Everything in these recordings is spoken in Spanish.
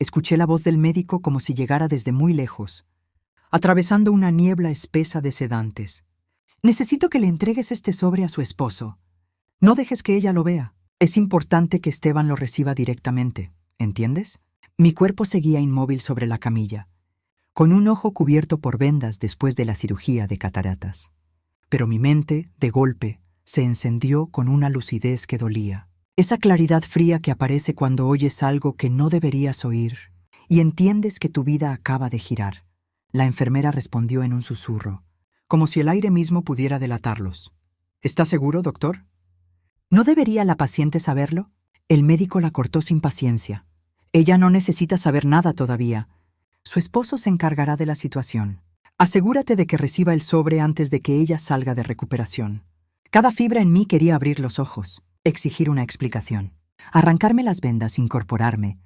Escuché la voz del médico como si llegara desde muy lejos, atravesando una niebla espesa de sedantes. Necesito que le entregues este sobre a su esposo. No dejes que ella lo vea. Es importante que Esteban lo reciba directamente, ¿entiendes? Mi cuerpo seguía inmóvil sobre la camilla, con un ojo cubierto por vendas después de la cirugía de cataratas. Pero mi mente, de golpe, se encendió con una lucidez que dolía. Esa claridad fría que aparece cuando oyes algo que no deberías oír y entiendes que tu vida acaba de girar. La enfermera respondió en un susurro, como si el aire mismo pudiera delatarlos. ¿Está seguro, doctor? ¿No debería la paciente saberlo? El médico la cortó sin paciencia. Ella no necesita saber nada todavía. Su esposo se encargará de la situación. Asegúrate de que reciba el sobre antes de que ella salga de recuperación. Cada fibra en mí quería abrir los ojos, exigir una explicación, arrancarme las vendas, incorporarme,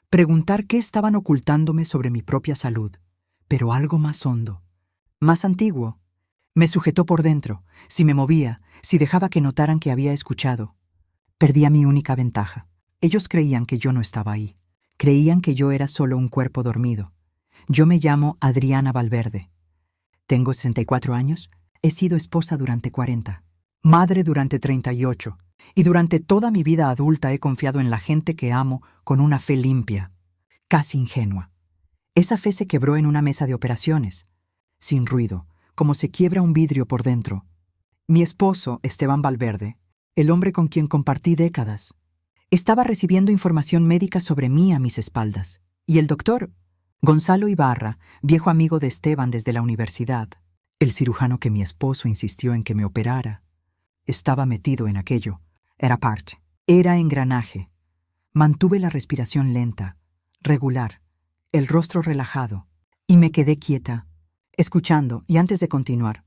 preguntar qué estaban ocultándome sobre mi propia salud, pero algo más hondo, más antiguo. Me sujetó por dentro. Si me movía, si dejaba que notaran que había escuchado, perdía mi única ventaja. Ellos creían que yo no estaba ahí. Creían que yo era solo un cuerpo dormido. Yo me llamo Adriana Valverde. Tengo 64 años, he sido esposa durante 40, madre durante 38, y durante toda mi vida adulta he confiado en la gente que amo con una fe limpia, casi ingenua. Esa fe se quebró en una mesa de operaciones, sin ruido, como se quiebra un vidrio por dentro. Mi esposo, Esteban Valverde, el hombre con quien compartí décadas, estaba recibiendo información médica sobre mí a mis espaldas. Y el doctor, Gonzalo Ibarra, viejo amigo de Esteban desde la universidad, el cirujano que mi esposo insistió en que me operara, estaba metido en aquello. Era parte. Era engranaje. Mantuve la respiración lenta, regular, el rostro relajado, y me quedé quieta, escuchando, y antes de continuar,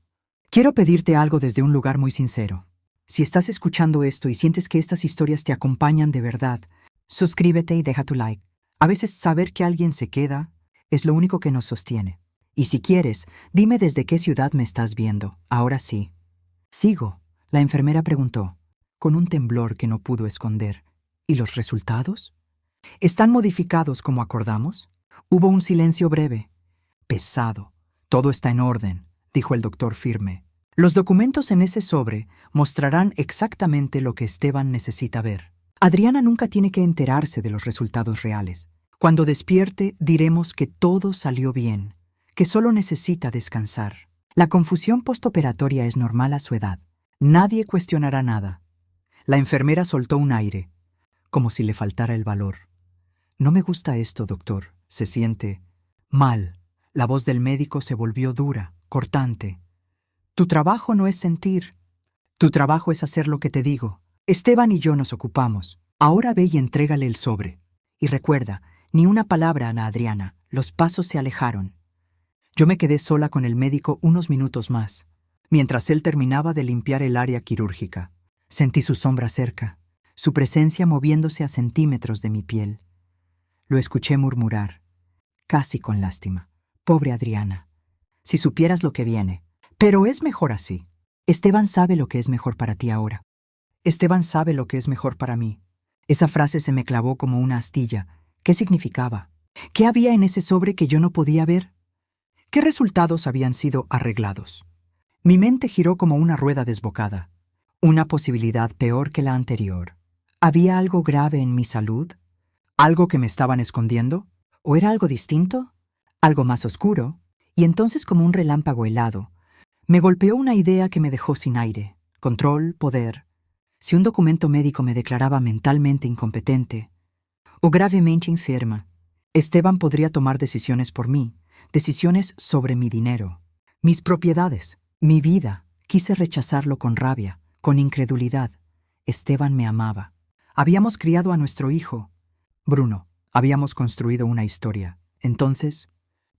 quiero pedirte algo desde un lugar muy sincero. Si estás escuchando esto y sientes que estas historias te acompañan de verdad, suscríbete y deja tu like. A veces saber que alguien se queda es lo único que nos sostiene. Y si quieres, dime desde qué ciudad me estás viendo. Ahora sí. Sigo, la enfermera preguntó, con un temblor que no pudo esconder. ¿Y los resultados? ¿Están modificados como acordamos? Hubo un silencio breve, pesado. Todo está en orden, dijo el doctor firme. Los documentos en ese sobre mostrarán exactamente lo que Esteban necesita ver. Adriana nunca tiene que enterarse de los resultados reales. Cuando despierte, diremos que todo salió bien, que solo necesita descansar. La confusión postoperatoria es normal a su edad. Nadie cuestionará nada. La enfermera soltó un aire, como si le faltara el valor. No me gusta esto, doctor. Se siente mal. La voz del médico se volvió dura, cortante. Tu trabajo no es sentir. Tu trabajo es hacer lo que te digo. Esteban y yo nos ocupamos. Ahora ve y entrégale el sobre. Y recuerda, ni una palabra a Ana Adriana. Los pasos se alejaron. Yo me quedé sola con el médico unos minutos más, mientras él terminaba de limpiar el área quirúrgica. Sentí su sombra cerca, su presencia moviéndose a centímetros de mi piel. Lo escuché murmurar, casi con lástima. Pobre Adriana. Si supieras lo que viene. Pero es mejor así. Esteban sabe lo que es mejor para ti ahora. Esteban sabe lo que es mejor para mí. Esa frase se me clavó como una astilla. ¿Qué significaba? ¿Qué había en ese sobre que yo no podía ver? ¿Qué resultados habían sido arreglados? Mi mente giró como una rueda desbocada. Una posibilidad peor que la anterior. ¿Había algo grave en mi salud? ¿Algo que me estaban escondiendo? ¿O era algo distinto? ¿Algo más oscuro? Y entonces, como un relámpago helado, me golpeó una idea que me dejó sin aire. Control, poder. Si un documento médico me declaraba mentalmente incompetente o gravemente enferma, Esteban podría tomar decisiones por mí, decisiones sobre mi dinero, mis propiedades, mi vida. Quise rechazarlo con rabia, con incredulidad. Esteban me amaba. Habíamos criado a nuestro hijo, Bruno. Habíamos construido una historia. Entonces,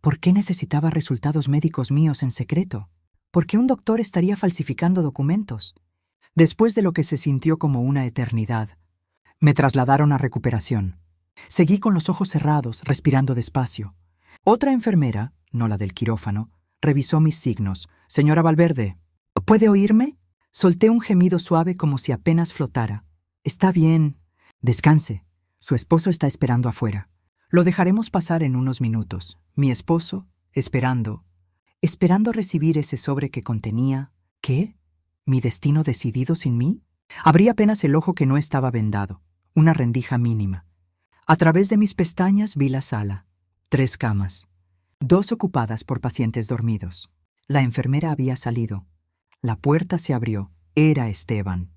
¿por qué necesitaba resultados médicos míos en secreto? ¿Por qué un doctor estaría falsificando documentos? Después de lo que se sintió como una eternidad, me trasladaron a recuperación. Seguí con los ojos cerrados, respirando despacio. Otra enfermera, no la del quirófano, revisó mis signos. Señora Valverde, ¿puede oírme? Solté un gemido suave como si apenas flotara. Está bien. Descanse. Su esposo está esperando afuera. Lo dejaremos pasar en unos minutos. Mi esposo, esperando recibir ese sobre que contenía... ¿Qué? ¿Mi destino decidido sin mí? Abrí apenas el ojo que no estaba vendado, una rendija mínima. A través de mis pestañas vi la sala. 3 camas, 2 ocupadas por pacientes dormidos. La enfermera había salido. La puerta se abrió. Era Esteban.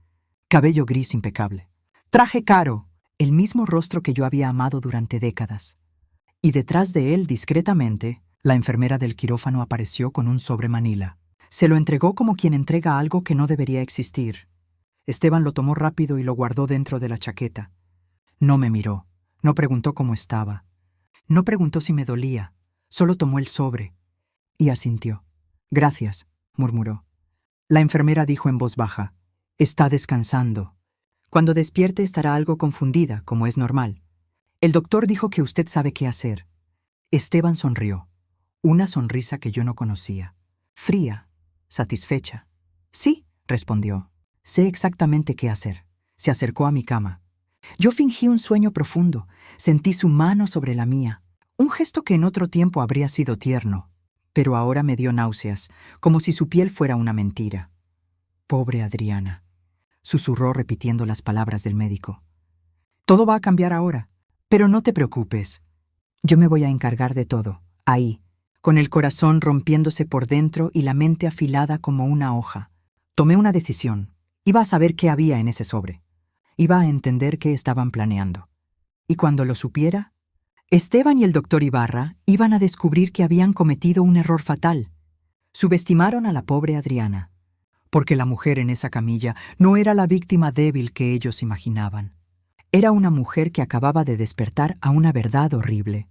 Cabello gris impecable. Traje caro, el mismo rostro que yo había amado durante décadas. Y detrás de él, discretamente, la enfermera del quirófano apareció con un sobre manila. Se lo entregó como quien entrega algo que no debería existir. Esteban lo tomó rápido y lo guardó dentro de la chaqueta. No me miró, no preguntó cómo estaba. No preguntó si me dolía, solo tomó el sobre. Y asintió. Gracias, murmuró. La enfermera dijo en voz baja, está descansando. Cuando despierte estará algo confundida, como es normal. El doctor dijo que usted sabe qué hacer. Esteban sonrió. Una sonrisa que yo no conocía. Fría, satisfecha. Sí, respondió. Sé exactamente qué hacer. Se acercó a mi cama. Yo fingí un sueño profundo. Sentí su mano sobre la mía. Un gesto que en otro tiempo habría sido tierno. Pero ahora me dio náuseas, como si su piel fuera una mentira. Pobre Adriana, susurró repitiendo las palabras del médico. Todo va a cambiar ahora, pero no te preocupes. Yo me voy a encargar de todo, ahí, con el corazón rompiéndose por dentro y la mente afilada como una hoja. Tomé una decisión. Iba a saber qué había en ese sobre. Iba a entender qué estaban planeando. Y cuando lo supiera, Esteban y el doctor Ibarra iban a descubrir que habían cometido un error fatal. Subestimaron a la pobre Adriana, porque la mujer en esa camilla no era la víctima débil que ellos imaginaban. Era una mujer que acababa de despertar a una verdad horrible.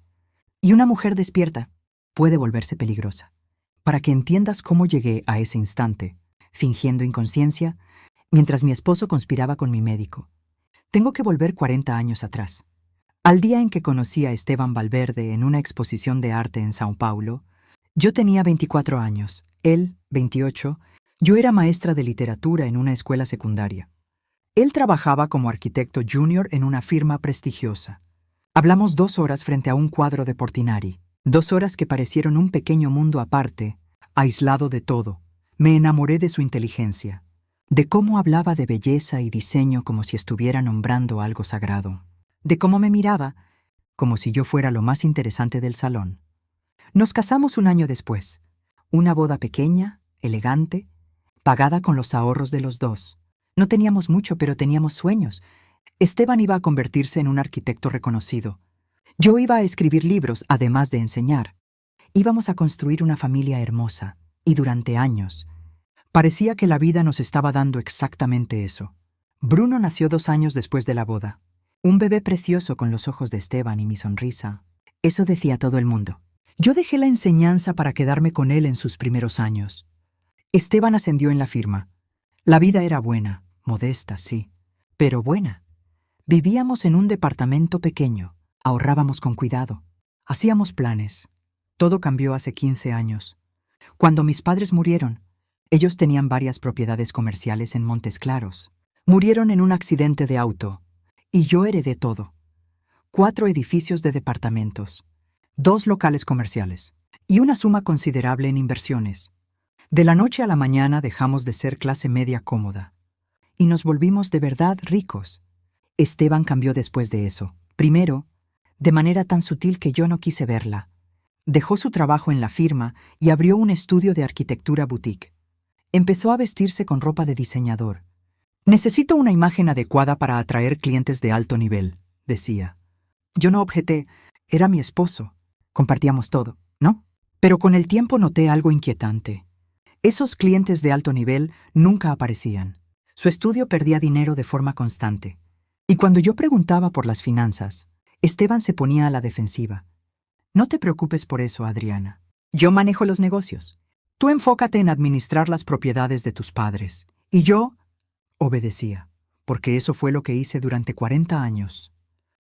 Y una mujer despierta puede volverse peligrosa. Para que entiendas cómo llegué a ese instante, fingiendo inconsciencia, mientras mi esposo conspiraba con mi médico. Tengo que volver 40 años atrás. Al día en que conocí a Esteban Valverde en una exposición de arte en Sao Paulo, yo tenía 24 años, él 28, yo era maestra de literatura en una escuela secundaria. Él trabajaba como arquitecto junior en una firma prestigiosa. Hablamos 2 horas frente a un cuadro de Portinari, 2 horas que parecieron un pequeño mundo aparte, aislado de todo. Me enamoré de su inteligencia, de cómo hablaba de belleza y diseño como si estuviera nombrando algo sagrado, de cómo me miraba como si yo fuera lo más interesante del salón. Nos casamos un año después, una boda pequeña, elegante, pagada con los ahorros de los dos. No teníamos mucho, pero teníamos sueños. Esteban iba a convertirse en un arquitecto reconocido. Yo iba a escribir libros, además de enseñar. Íbamos a construir una familia hermosa, y durante años. Parecía que la vida nos estaba dando exactamente eso. Bruno nació 2 años después de la boda. Un bebé precioso con los ojos de Esteban y mi sonrisa. Eso decía todo el mundo. Yo dejé la enseñanza para quedarme con él en sus primeros años. Esteban ascendió en la firma. La vida era buena, modesta, sí, pero buena. Vivíamos en un departamento pequeño, ahorrábamos con cuidado, hacíamos planes. Todo cambió hace 15 años. Cuando mis padres murieron, ellos tenían varias propiedades comerciales en Montes Claros. Murieron en un accidente de auto, y yo heredé todo. 4 edificios de departamentos, 2 locales comerciales, y una suma considerable en inversiones. De la noche a la mañana dejamos de ser clase media cómoda, y nos volvimos de verdad ricos. Esteban cambió después de eso. Primero, de manera tan sutil que yo no quise verla. Dejó su trabajo en la firma y abrió un estudio de arquitectura boutique. Empezó a vestirse con ropa de diseñador. Necesito una imagen adecuada para atraer clientes de alto nivel, decía. Yo no objeté, era mi esposo. Compartíamos todo, ¿no? Pero con el tiempo noté algo inquietante. Esos clientes de alto nivel nunca aparecían. Su estudio perdía dinero de forma constante. Y cuando yo preguntaba por las finanzas, Esteban se ponía a la defensiva. No te preocupes por eso, Adriana. Yo manejo los negocios. Tú enfócate en administrar las propiedades de tus padres. Y yo obedecía, porque eso fue lo que hice durante 40 años.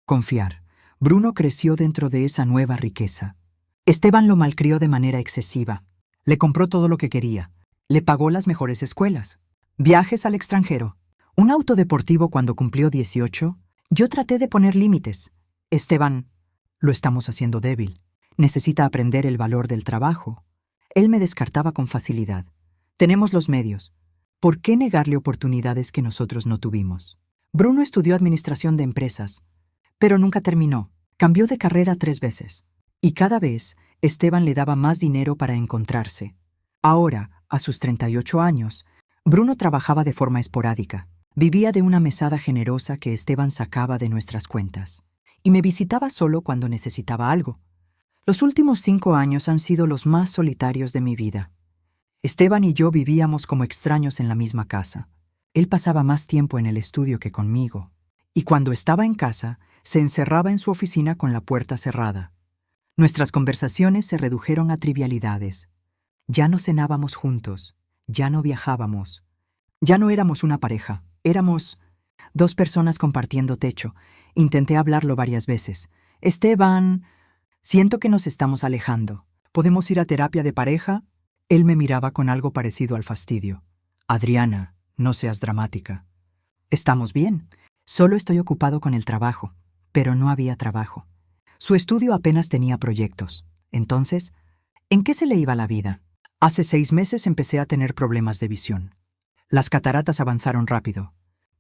Confiar. Bruno creció dentro de esa nueva riqueza. Esteban lo malcrió de manera excesiva. Le compró todo lo que quería. Le pagó las mejores escuelas. Viajes al extranjero. Un auto deportivo cuando cumplió 18. Yo traté de poner límites. Esteban Lo estamos haciendo débil. Necesita aprender el valor del trabajo. Él me descartaba con facilidad. Tenemos los medios. ¿Por qué negarle oportunidades que nosotros no tuvimos? Bruno estudió administración de empresas, pero nunca terminó. Cambió de carrera 3 veces. Y cada vez, Esteban le daba más dinero para encontrarse. Ahora, a sus 38 años, Bruno trabajaba de forma esporádica. Vivía de una mesada generosa que Esteban sacaba de nuestras cuentas. Y me visitaba solo cuando necesitaba algo. Los últimos 5 años han sido los más solitarios de mi vida. Esteban y yo vivíamos como extraños en la misma casa. Él pasaba más tiempo en el estudio que conmigo. Y cuando estaba en casa, se encerraba en su oficina con la puerta cerrada. Nuestras conversaciones se redujeron a trivialidades. Ya no cenábamos juntos, ya no viajábamos. Ya no éramos una pareja, éramos 2 personas compartiendo techo. Intenté hablarlo varias veces. Esteban, siento que nos estamos alejando. ¿Podemos ir a terapia de pareja? Él me miraba con algo parecido al fastidio. Adriana, no seas dramática. Estamos bien. Solo estoy ocupado con el trabajo. Pero no había trabajo. Su estudio apenas tenía proyectos. Entonces, ¿en qué se le iba la vida? Hace 6 meses empecé a tener problemas de visión. Las cataratas avanzaron rápido.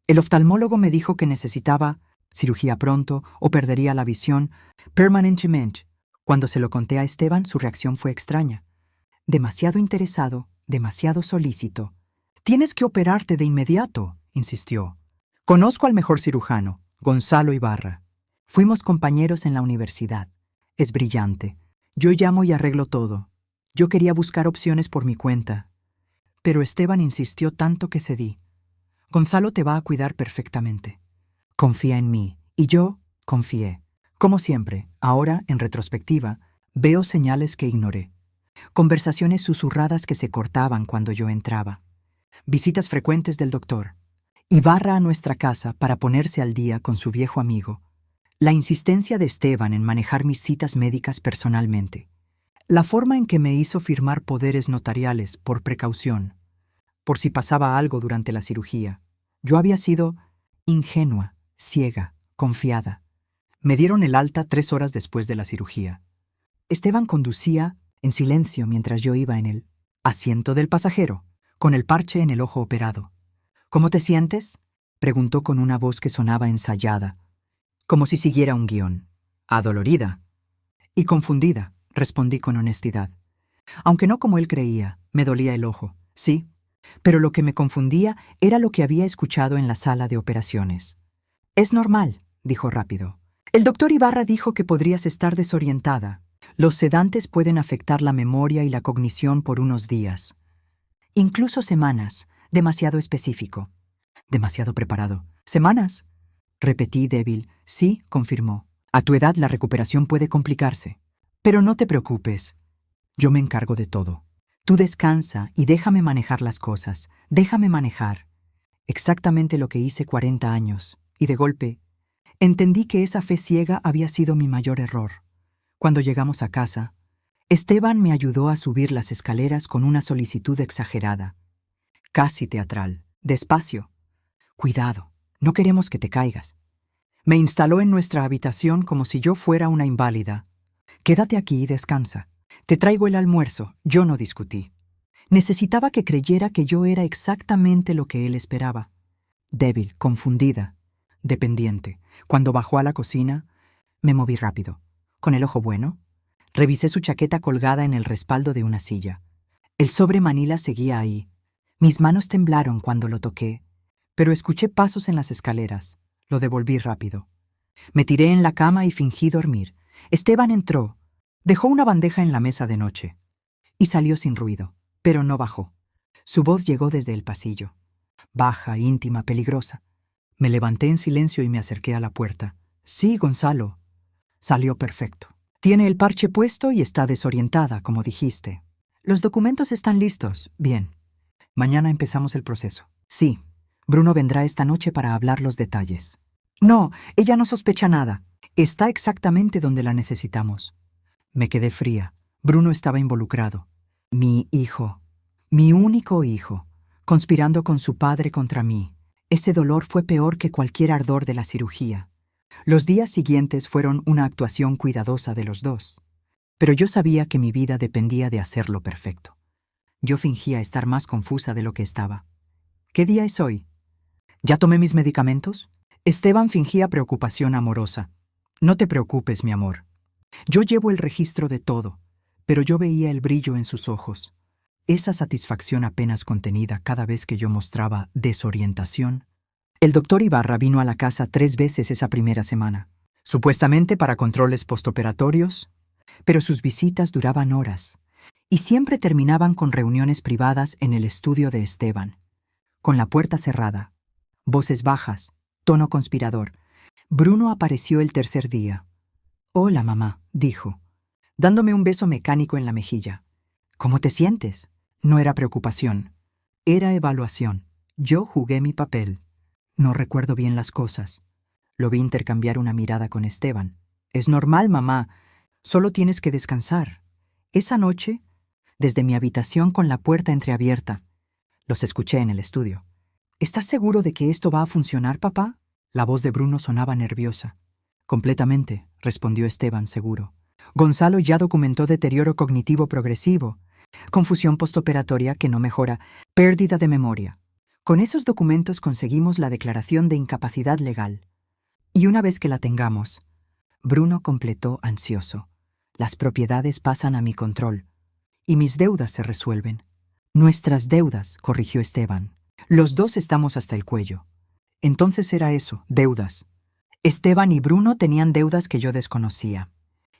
El oftalmólogo me dijo que necesitaba cirugía pronto o perdería la visión permanentemente. Cuando se lo conté a Esteban, su reacción fue extraña. Demasiado interesado, demasiado solícito. «Tienes que operarte de inmediato», insistió. «Conozco al mejor cirujano, Gonzalo Ibarra. Fuimos compañeros en la universidad. Es brillante. Yo llamo y arreglo todo. Yo quería buscar opciones por mi cuenta. Pero Esteban insistió tanto que cedí. Gonzalo te va a cuidar perfectamente. Confía en mí. Y yo confié. Como siempre, ahora, en retrospectiva, veo señales que ignoré. Conversaciones susurradas que se cortaban cuando yo entraba. Visitas frecuentes del doctor. Ibarra a nuestra casa para ponerse al día con su viejo amigo. La insistencia de Esteban en manejar mis citas médicas personalmente. La forma en que me hizo firmar poderes notariales por precaución, por si pasaba algo durante la cirugía. Yo había sido ingenua, ciega, confiada. Me dieron el alta 3 horas después de la cirugía. Esteban conducía en silencio mientras yo iba en el asiento del pasajero, con el parche en el ojo operado. «¿Cómo te sientes?», preguntó con una voz que sonaba ensayada, como si siguiera un guión. «Adolorida». «Y confundida», respondí con honestidad. Aunque no como él creía, me dolía el ojo, sí, pero lo que me confundía era lo que había escuchado en la sala de operaciones. «Es normal», dijo rápido. «El doctor Ibarra dijo que podrías estar desorientada. Los sedantes pueden afectar la memoria y la cognición por unos días. Incluso semanas, demasiado específico. Demasiado preparado. ¿Semanas?», repetí débil. «Sí», confirmó. «A tu edad la recuperación puede complicarse. Pero no te preocupes. Yo me encargo de todo. Tú descansa y déjame manejar las cosas. Déjame manejar». Exactamente lo que hice 40 años. Y de golpe, entendí que esa fe ciega había sido mi mayor error. Cuando llegamos a casa, Esteban me ayudó a subir las escaleras con una solicitud exagerada, casi teatral. «Despacio. Cuidado. No queremos que te caigas». Me instaló en nuestra habitación como si yo fuera una inválida. «Quédate aquí y descansa. Te traigo el almuerzo». Yo no discutí. Necesitaba que creyera que yo era exactamente lo que él esperaba. Débil, confundida, dependiente. Cuando bajó a la cocina, me moví rápido. Con el ojo bueno, revisé su chaqueta colgada en el respaldo de una silla. El sobre Manila seguía ahí. Mis manos temblaron cuando lo toqué, pero escuché pasos en las escaleras. Lo devolví rápido. Me tiré en la cama y fingí dormir. Esteban entró, dejó una bandeja en la mesa de noche y salió sin ruido, pero no bajó. Su voz llegó desde el pasillo, baja, íntima, peligrosa. Me levanté en silencio y me acerqué a la puerta. «Sí, Gonzalo». Salió perfecto. «Tiene el parche puesto y está desorientada, como dijiste. Los documentos están listos. Bien. Mañana empezamos el proceso». «Sí. Bruno vendrá esta noche para hablar los detalles». «No, ella no sospecha nada. Está exactamente donde la necesitamos». Me quedé fría. Bruno estaba involucrado. Mi hijo, mi único hijo, conspirando con su padre contra mí. Ese dolor fue peor que cualquier ardor de la cirugía. Los días siguientes fueron una actuación cuidadosa de los dos, pero yo sabía que mi vida dependía de hacerlo perfecto. Yo fingía estar más confusa de lo que estaba. ¿Qué día es hoy? ¿Ya tomé mis medicamentos? Esteban fingía preocupación amorosa. No te preocupes, mi amor. Yo llevo el registro de todo, pero yo veía el brillo en sus ojos. Esa satisfacción apenas contenida cada vez que yo mostraba desorientación. El doctor Ibarra vino a la casa 3 veces esa primera semana, supuestamente para controles postoperatorios, pero sus visitas duraban horas y siempre terminaban con reuniones privadas en el estudio de Esteban, con la puerta cerrada, voces bajas, tono conspirador. Bruno apareció el tercer día. «Hola, mamá», dijo, dándome un beso mecánico en la mejilla. «¿Cómo te sientes?» No era preocupación, era evaluación. Yo jugué mi papel. No recuerdo bien las cosas. Lo vi intercambiar una mirada con Esteban. «Es normal, mamá. Solo tienes que descansar». Esa noche, desde mi habitación con la puerta entreabierta, los escuché en el estudio. «¿Estás seguro de que esto va a funcionar, papá?» La voz de Bruno sonaba nerviosa. «Completamente», respondió Esteban, seguro. «Gonzalo ya documentó deterioro cognitivo progresivo, confusión postoperatoria que no mejora, pérdida de memoria. Con esos documentos conseguimos la declaración de incapacidad legal. Y una vez que la tengamos», Bruno completó ansioso, «las propiedades pasan a mi control y mis deudas se resuelven». «Nuestras deudas», corrigió Esteban. «Los dos estamos hasta el cuello». Entonces era eso, deudas. Esteban y Bruno tenían deudas que yo desconocía.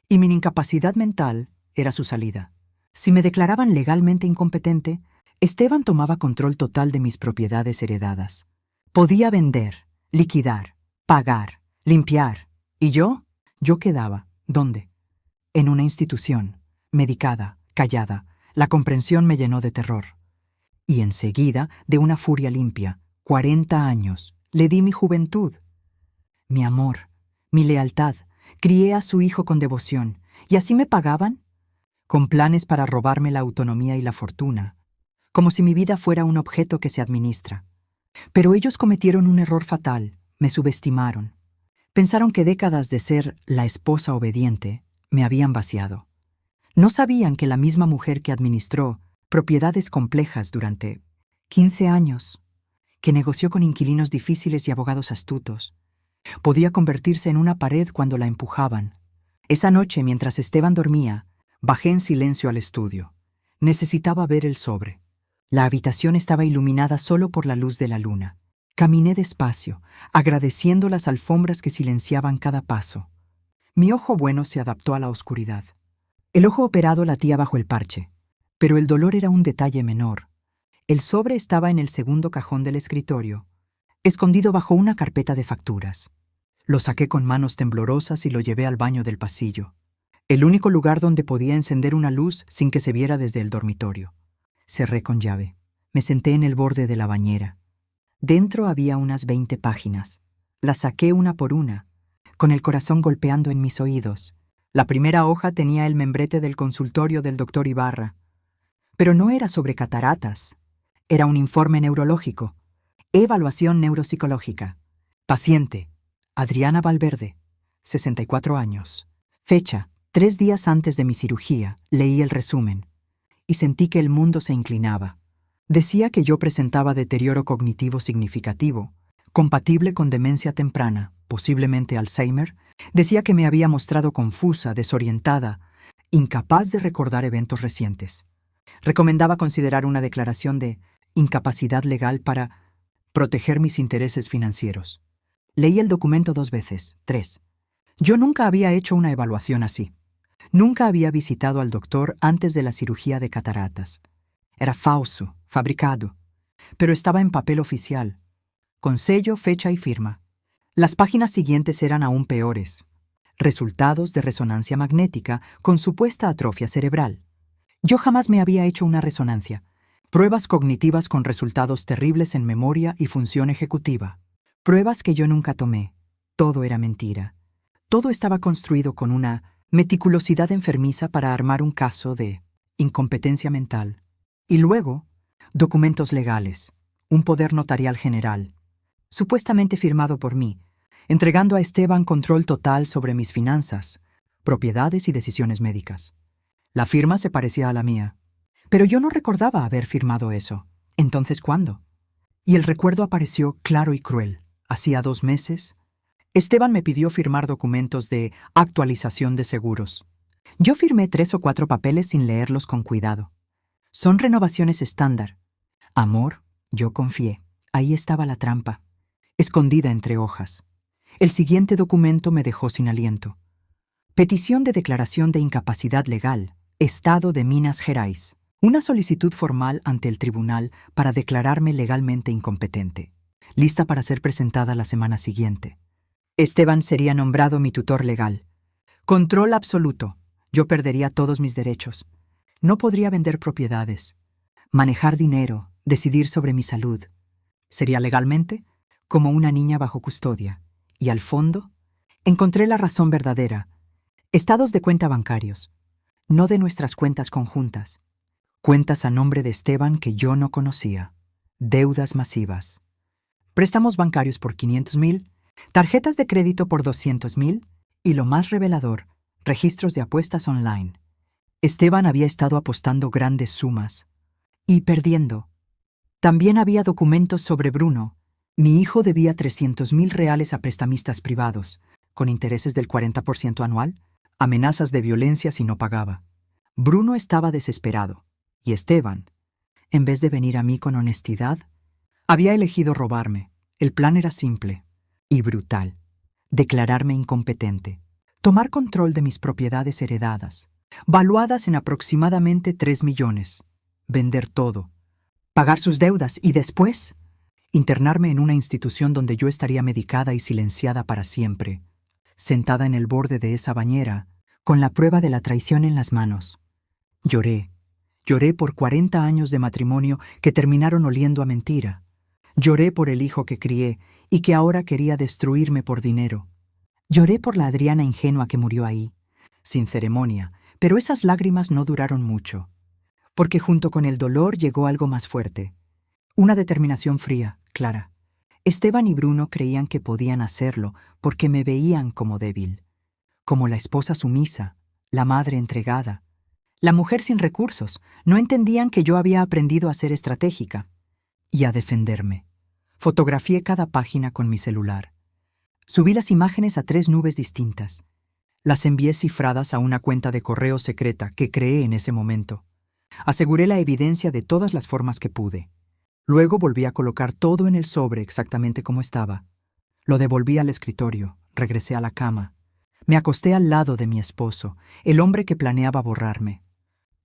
Y mi incapacidad mental era su salida. Si me declaraban legalmente incompetente, Esteban tomaba control total de mis propiedades heredadas. Podía vender, liquidar, pagar, limpiar. ¿Y yo? Yo quedaba. ¿Dónde? En una institución, medicada, callada. La comprensión me llenó de terror. Y enseguida, de una furia limpia, 40 años, le di mi juventud, mi amor, mi lealtad. Crié a su hijo con devoción. ¿Y así me pagaban? Con planes para robarme la autonomía y la fortuna, como si mi vida fuera un objeto que se administra. Pero ellos cometieron un error fatal, me subestimaron. Pensaron que décadas de ser la esposa obediente me habían vaciado. No sabían que la misma mujer que administró propiedades complejas durante 15 años, que negoció con inquilinos difíciles y abogados astutos, podía convertirse en una pared cuando la empujaban. Esa noche, mientras Esteban dormía, bajé en silencio al estudio. Necesitaba ver el sobre. La habitación estaba iluminada solo por la luz de la luna. Caminé despacio, agradeciendo las alfombras que silenciaban cada paso. Mi ojo bueno se adaptó a la oscuridad. El ojo operado latía bajo el parche, pero el dolor era un detalle menor. El sobre estaba en el segundo cajón del escritorio, escondido bajo una carpeta de facturas. Lo saqué con manos temblorosas y lo llevé al baño del pasillo, el único lugar donde podía encender una luz sin que se viera desde el dormitorio. Cerré con llave. Me senté en el borde de la bañera. Dentro había unas 20 páginas. Las saqué una por una, con el corazón golpeando en mis oídos. La primera hoja tenía el membrete del consultorio del doctor Ibarra. Pero no era sobre cataratas. Era un informe neurológico. Evaluación neuropsicológica. Paciente: Adriana Valverde, 64 años. Fecha: 3 días antes de mi cirugía. Leí el resumen y sentí que el mundo se inclinaba. Decía que yo presentaba deterioro cognitivo significativo, compatible con demencia temprana, posiblemente Alzheimer. Decía que me había mostrado confusa, desorientada, incapaz de recordar eventos recientes. Recomendaba considerar una declaración de incapacidad legal para proteger mis intereses financieros. Leí el documento 2 veces, 3. Yo nunca había hecho una evaluación así. Nunca había visitado al doctor antes de la cirugía de cataratas. Era falso, fabricado, pero estaba en papel oficial, con sello, fecha y firma. Las páginas siguientes eran aún peores. Resultados de resonancia magnética con supuesta atrofia cerebral. Yo jamás me había hecho una resonancia. Pruebas cognitivas con resultados terribles en memoria y función ejecutiva. Pruebas que yo nunca tomé. Todo era mentira. Todo estaba construido con una meticulosidad enfermiza para armar un caso de incompetencia mental. Y luego, documentos legales, un poder notarial general, supuestamente firmado por mí, entregando a Esteban control total sobre mis finanzas, propiedades y decisiones médicas. La firma se parecía a la mía, pero yo no recordaba haber firmado eso. Entonces, ¿cuándo? Y el recuerdo apareció claro y cruel. Hacía 2 meses, Esteban me pidió firmar documentos de actualización de seguros. Yo firmé 3 o 4 papeles sin leerlos con cuidado. Son renovaciones estándar. Amor, yo confié. Ahí estaba la trampa, escondida entre hojas. El siguiente documento me dejó sin aliento. Petición de declaración de incapacidad legal, Estado de Minas Gerais. Una solicitud formal ante el tribunal para declararme legalmente incompetente, lista para ser presentada la semana siguiente. Esteban sería nombrado mi tutor legal. Control absoluto. Yo perdería todos mis derechos. No podría vender propiedades, manejar dinero, decidir sobre mi salud. Sería legalmente como una niña bajo custodia. Y al fondo, encontré la razón verdadera. Estados de cuenta bancarios, no de nuestras cuentas conjuntas. Cuentas a nombre de Esteban que yo no conocía. Deudas masivas. Préstamos bancarios por 500,000, tarjetas de crédito por 200,000 y lo más revelador, registros de apuestas online. Esteban había estado apostando grandes sumas y perdiendo. También había documentos sobre Bruno. Mi hijo debía 300,000 reales a prestamistas privados, con intereses del 40% anual, amenazas de violencia si no pagaba. Bruno estaba desesperado, y Esteban, en vez de venir a mí con honestidad, había elegido robarme. El plan era simple y brutal: declararme incompetente, tomar control de mis propiedades heredadas, valuadas en aproximadamente 3 millones, vender todo, pagar sus deudas y después internarme en una institución donde yo estaría medicada y silenciada para siempre, sentada en el borde de esa bañera, con la prueba de la traición en las manos. Lloré por 40 años de matrimonio que terminaron oliendo a mentira. Lloré por el hijo que crié y que ahora quería destruirme por dinero. Lloré por la Adriana ingenua que murió ahí, sin ceremonia, pero esas lágrimas no duraron mucho, porque junto con el dolor llegó algo más fuerte. Una determinación fría, clara. Esteban y Bruno creían que podían hacerlo porque me veían como débil, como la esposa sumisa, la madre entregada, la mujer sin recursos. No entendían que yo había aprendido a ser estratégica y a defenderme. Fotografié cada página con mi celular. Subí las imágenes a 3 nubes distintas. Las envié cifradas a una cuenta de correo secreta que creé en ese momento. Aseguré la evidencia de todas las formas que pude. Luego volví a colocar todo en el sobre exactamente como estaba. Lo devolví al escritorio, regresé a la cama. Me acosté al lado de mi esposo, el hombre que planeaba borrarme,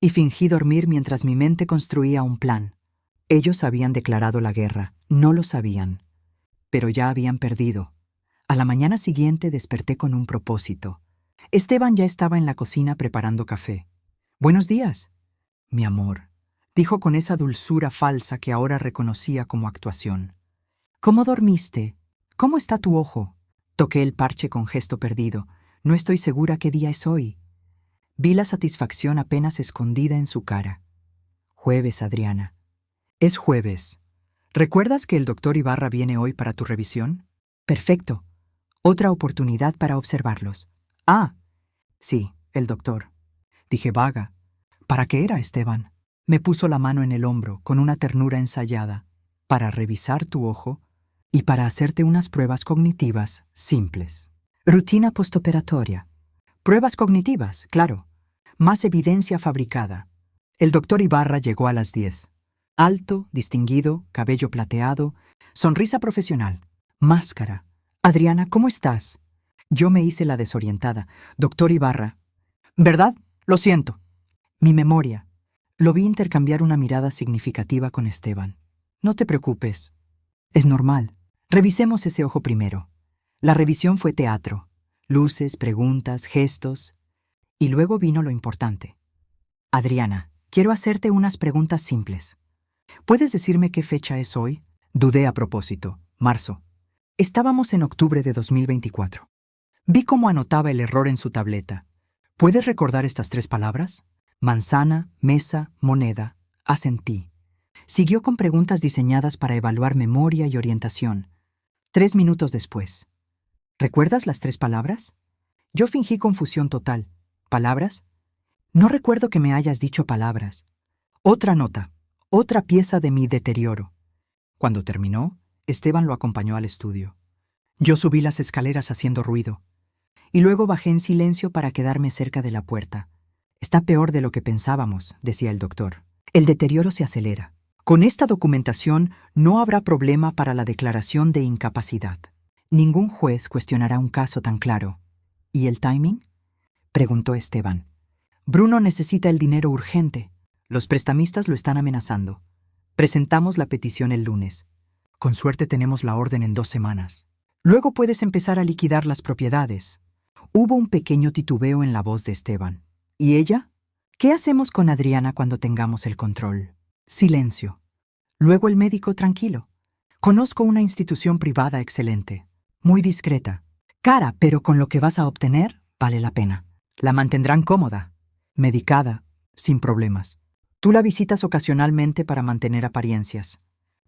y fingí dormir mientras mi mente construía un plan. Ellos habían declarado la guerra, no lo sabían, pero ya habían perdido. A la mañana siguiente desperté con un propósito. Esteban ya estaba en la cocina preparando café. «Buenos días, mi amor», dijo con esa dulzura falsa que ahora reconocía como actuación. «¿Cómo dormiste? ¿Cómo está tu ojo?» Toqué el parche con gesto perdido. «No estoy segura qué día es hoy». Vi la satisfacción apenas escondida en su cara. «Jueves, Adriana». «Es jueves. ¿Recuerdas que el doctor Ibarra viene hoy para tu revisión?» «Perfecto. Otra oportunidad para observarlos». «Ah, sí, el doctor». Dije vaga. ¿Para qué era, Esteban? Me puso la mano en el hombro con una ternura ensayada. «Para revisar tu ojo y para hacerte unas pruebas cognitivas simples». Rutina postoperatoria. Pruebas cognitivas, claro. Más evidencia fabricada. El doctor Ibarra llegó a las 10. Alto, distinguido, cabello plateado, sonrisa profesional, máscara. «Adriana, ¿cómo estás?» Yo me hice la desorientada. «Doctor Ibarra». «¿Verdad? Lo siento». Mi memoria. Lo vi intercambiar una mirada significativa con Esteban. «No te preocupes. Es normal. Revisemos ese ojo primero». La revisión fue teatro. Luces, preguntas, gestos. Y luego vino lo importante. «Adriana, quiero hacerte unas preguntas simples. ¿Puedes decirme qué fecha es hoy?» Dudé a propósito. «Marzo». Estábamos en octubre de 2024. Vi cómo anotaba el error en su tableta. «¿Puedes recordar estas 3 palabras?» Manzana, mesa, moneda. Asentí. Siguió con preguntas diseñadas para evaluar memoria y orientación. 3 minutos después. ¿Recuerdas las 3 palabras? Yo fingí confusión total. ¿Palabras? No recuerdo que me hayas dicho palabras. Otra nota, otra pieza de mi deterioro. Cuando terminó, Esteban lo acompañó al estudio. Yo subí las escaleras haciendo ruido, y luego bajé en silencio para quedarme cerca de la puerta. Está peor de lo que pensábamos, decía el doctor. El deterioro se acelera. Con esta documentación no habrá problema para la declaración de incapacidad. Ningún juez cuestionará un caso tan claro. ¿Y el timing? Preguntó Esteban. Bruno necesita el dinero urgente. Los prestamistas lo están amenazando. Presentamos la petición el lunes. Con suerte tenemos la orden en 2 semanas. Luego puedes empezar a liquidar las propiedades. Hubo un pequeño titubeo en la voz de Esteban. ¿Y ella? ¿Qué hacemos con Adriana cuando tengamos el control? Silencio. Luego el médico tranquilo. Conozco una institución privada excelente. Muy discreta. Cara, pero con lo que vas a obtener, vale la pena. La mantendrán cómoda, medicada, sin problemas. Tú la visitas ocasionalmente para mantener apariencias.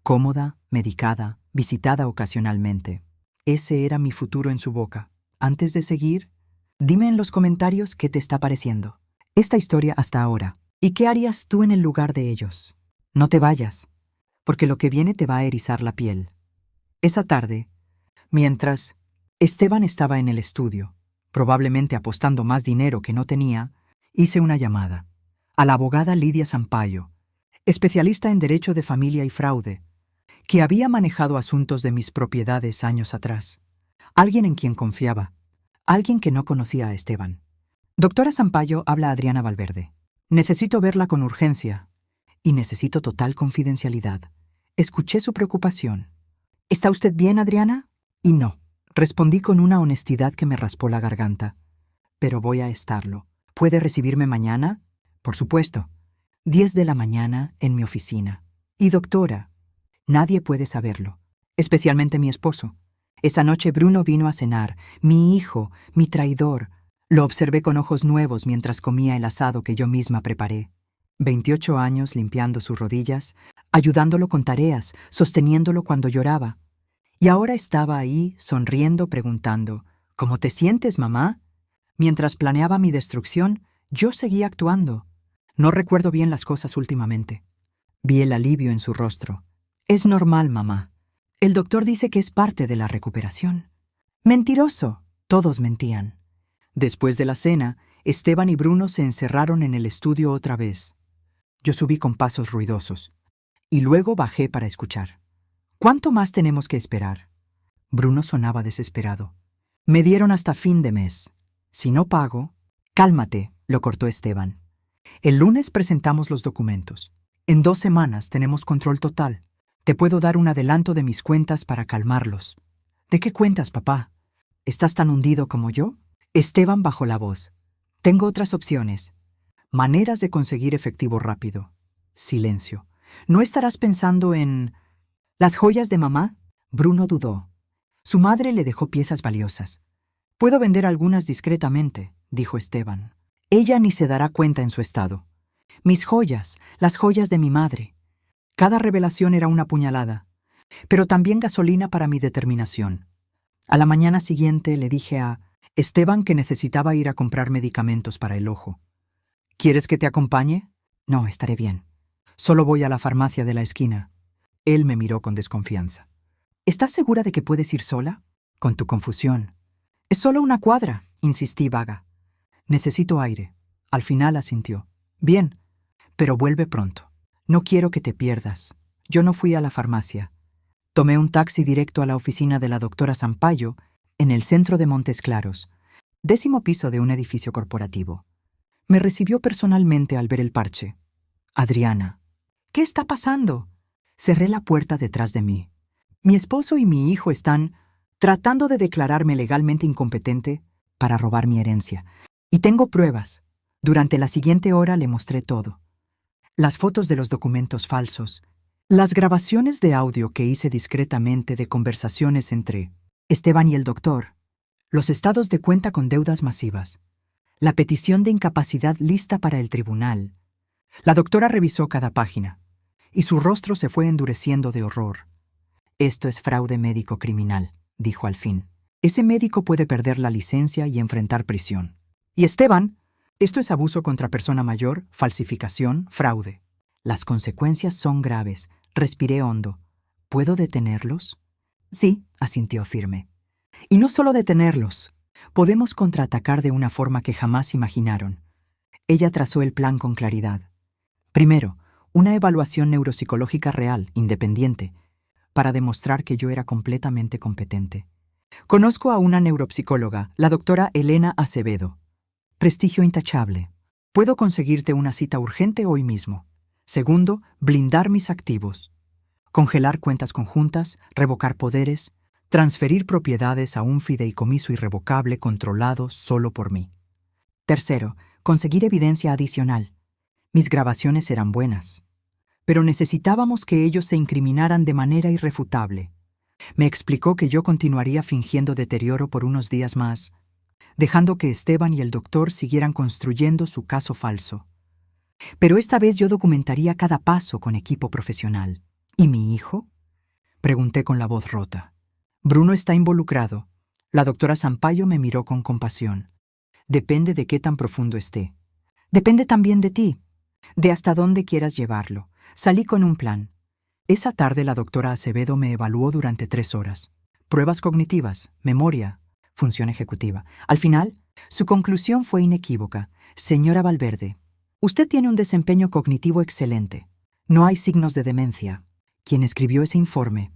Cómoda, medicada, visitada ocasionalmente. Ese era mi futuro en su boca. Antes de seguir, dime en los comentarios qué te está pareciendo. Esta historia hasta ahora. ¿Y qué harías tú en el lugar de ellos? No te vayas, porque lo que viene te va a erizar la piel. Esa tarde, mientras Esteban estaba en el estudio, probablemente apostando más dinero que no tenía, hice una llamada a la abogada Lidia Sampaio, especialista en derecho de familia y fraude, que había manejado asuntos de mis propiedades años atrás. Alguien en quien confiaba, alguien que no conocía a Esteban. Doctora Sampaio, habla Adriana Valverde. Necesito verla con urgencia y necesito total confidencialidad. Escuché su preocupación. ¿Está usted bien, Adriana? Y no. Respondí con una honestidad que me raspó la garganta. Pero voy a estarlo. ¿Puede recibirme mañana? Por supuesto. 10 de la mañana en mi oficina. Y doctora, nadie puede saberlo, especialmente mi esposo. Esa noche Bruno vino a cenar, mi hijo, mi traidor. Lo observé con ojos nuevos mientras comía el asado que yo misma preparé. 28 años limpiando sus rodillas, ayudándolo con tareas, sosteniéndolo cuando lloraba. Y ahora estaba ahí, sonriendo, preguntando, ¿cómo te sientes, mamá? Mientras planeaba mi destrucción, yo seguía actuando. No recuerdo bien las cosas últimamente. Vi el alivio en su rostro. Es normal, mamá. El doctor dice que es parte de la recuperación. Mentiroso. Todos mentían. Después de la cena, Esteban y Bruno se encerraron en el estudio otra vez. Yo subí con pasos ruidosos. Y luego bajé para escuchar. ¿Cuánto más tenemos que esperar? Bruno sonaba desesperado. Me dieron hasta fin de mes. Si no pago... Cálmate, lo cortó Esteban. El lunes presentamos los documentos. En 2 semanas tenemos control total. Te puedo dar un adelanto de mis cuentas para calmarlos. ¿De qué cuentas, papá? ¿Estás tan hundido como yo? Esteban bajó la voz. Tengo otras opciones. Maneras de conseguir efectivo rápido. Silencio. ¿No estarás pensando en... las joyas de mamá? Bruno dudó. Su madre le dejó piezas valiosas. Puedo vender algunas discretamente, dijo Esteban. Ella ni se dará cuenta en su estado. Mis joyas, las joyas de mi madre. Cada revelación era una puñalada, pero también gasolina para mi determinación. A la mañana siguiente le dije a Esteban que necesitaba ir a comprar medicamentos para el ojo. ¿Quieres que te acompañe? No, estaré bien. Solo voy a la farmacia de la esquina. Él me miró con desconfianza. ¿Estás segura de que puedes ir sola? Con tu confusión. Es solo una cuadra, insistí vaga. Necesito aire. Al final asintió. Bien, pero vuelve pronto. No quiero que te pierdas. Yo no fui a la farmacia. Tomé un taxi directo a la oficina de la doctora Sampaio en el centro de Montes Claros, 10º piso de un edificio corporativo. Me recibió personalmente al ver el parche. Adriana. ¿Qué está pasando? Cerré la puerta detrás de mí. Mi esposo y mi hijo están tratando de declararme legalmente incompetente para robar mi herencia. Y tengo pruebas. Durante la siguiente hora le mostré todo. Las fotos de los documentos falsos, las grabaciones de audio que hice discretamente de conversaciones entre Esteban y el doctor, los estados de cuenta con deudas masivas, la petición de incapacidad lista para el tribunal. La doctora revisó cada página, y su rostro se fue endureciendo de horror. Esto es fraude médico criminal, dijo al fin. Ese médico puede perder la licencia y enfrentar prisión. Y Esteban, esto es abuso contra persona mayor, falsificación, fraude. Las consecuencias son graves. Respiré hondo. ¿Puedo detenerlos? Sí, asintió firme. Y no solo detenerlos. Podemos contraatacar de una forma que jamás imaginaron. Ella trazó el plan con claridad. Primero, una evaluación neuropsicológica real, independiente, para demostrar que yo era completamente competente. Conozco a una neuropsicóloga, la doctora Elena Acevedo. Prestigio intachable. Puedo conseguirte una cita urgente hoy mismo. Segundo, blindar mis activos. Congelar cuentas conjuntas, revocar poderes, transferir propiedades a un fideicomiso irrevocable controlado solo por mí. Tercero, conseguir evidencia adicional. Mis grabaciones eran buenas, pero necesitábamos que ellos se incriminaran de manera irrefutable. Me explicó que yo continuaría fingiendo deterioro por unos días más, dejando que Esteban y el doctor siguieran construyendo su caso falso. Pero esta vez yo documentaría cada paso con equipo profesional. ¿Y mi hijo? Pregunté con la voz rota. Bruno está involucrado. La doctora Sampaio me miró con compasión. Depende de qué tan profundo esté. Depende también de ti, de hasta dónde quieras llevarlo. Salí con un plan. Esa tarde la doctora Acevedo me evaluó durante 3 horas. Pruebas cognitivas, memoria, función ejecutiva. Al final, su conclusión fue inequívoca. Señora Valverde, usted tiene un desempeño cognitivo excelente. No hay signos de demencia. Quien escribió ese informe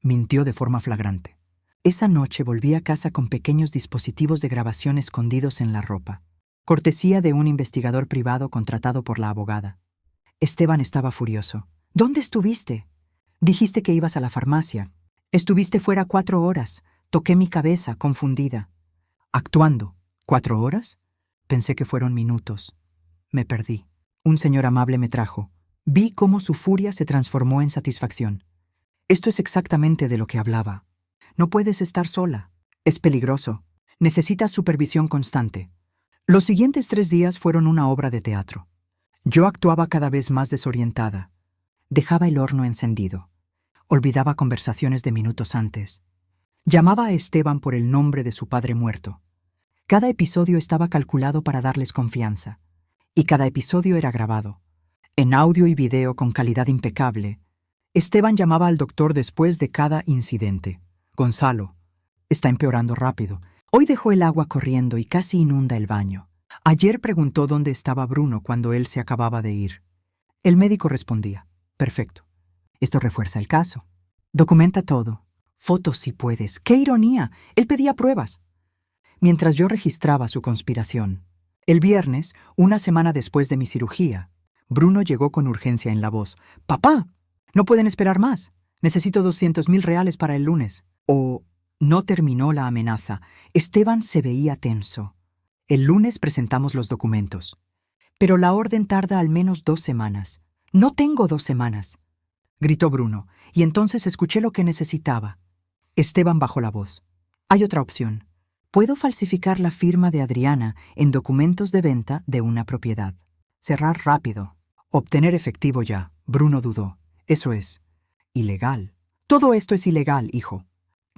mintió de forma flagrante. Esa noche volví a casa con pequeños dispositivos de grabación escondidos en la ropa, cortesía de un investigador privado contratado por la abogada. Esteban estaba furioso. ¿Dónde estuviste? Dijiste que ibas a la farmacia. Estuviste fuera 4 horas. Toqué mi cabeza, confundida. Actuando. ¿4 horas? Pensé que fueron minutos. Me perdí. Un señor amable me trajo. Vi cómo su furia se transformó en satisfacción. Esto es exactamente de lo que hablaba. No puedes estar sola. Es peligroso. Necesitas supervisión constante. Los siguientes 3 días fueron una obra de teatro. Yo actuaba cada vez más desorientada. Dejaba el horno encendido. Olvidaba conversaciones de minutos antes. Llamaba a Esteban por el nombre de su padre muerto. Cada episodio estaba calculado para darles confianza. Y cada episodio era grabado. En audio y video con calidad impecable. Esteban llamaba al doctor después de cada incidente. Gonzalo, está empeorando rápido. Hoy dejó el agua corriendo y casi inunda el baño. Ayer preguntó dónde estaba Bruno cuando él se acababa de ir. El médico respondía, perfecto. Esto refuerza el caso. Documenta todo. Fotos si puedes. ¡Qué ironía! Él pedía pruebas. Mientras yo registraba su conspiración. El viernes, una semana después de mi cirugía, Bruno llegó con urgencia en la voz. «¡Papá! No pueden esperar más. Necesito 200.000 reales para el lunes». No terminó la amenaza. Esteban se veía tenso. El lunes presentamos los documentos. Pero la orden tarda al menos 2 semanas. «No tengo 2 semanas», gritó Bruno, y entonces escuché lo que necesitaba. Esteban bajó la voz. «Hay otra opción. Puedo falsificar la firma de Adriana en documentos de venta de una propiedad. Cerrar rápido. Obtener efectivo ya». Bruno dudó. «Eso es ilegal». «Todo esto es ilegal, hijo».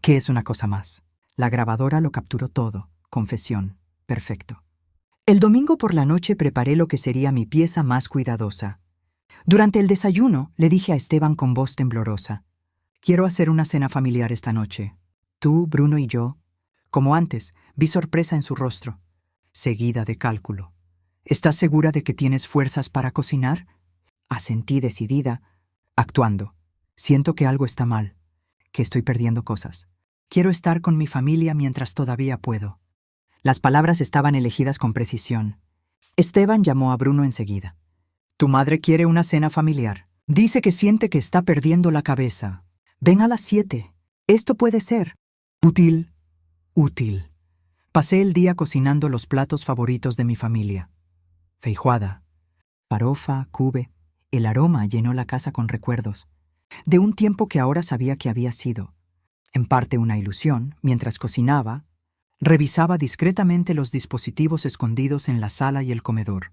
«¿Qué es una cosa más?» La grabadora lo capturó todo. Confesión. Perfecto. El domingo por la noche preparé lo que sería mi pieza más cuidadosa. Durante el desayuno le dije a Esteban con voz temblorosa. «Quiero hacer una cena familiar esta noche. Tú, Bruno y yo». Como antes, vi sorpresa en su rostro, seguida de cálculo. «¿Estás segura de que tienes fuerzas para cocinar?» Asentí decidida, actuando. «Siento que algo está mal, que estoy perdiendo cosas. Quiero estar con mi familia mientras todavía puedo». Las palabras estaban elegidas con precisión. Esteban llamó a Bruno enseguida. «Tu madre quiere una cena familiar. Dice que siente que está perdiendo la cabeza. Ven a las 7. Esto puede ser útil. Útil». Pasé el día cocinando los platos favoritos de mi familia. Feijoada, farofa, cube. El aroma llenó la casa con recuerdos. De un tiempo que ahora sabía que había sido. En parte una ilusión, mientras cocinaba, revisaba discretamente los dispositivos escondidos en la sala y el comedor.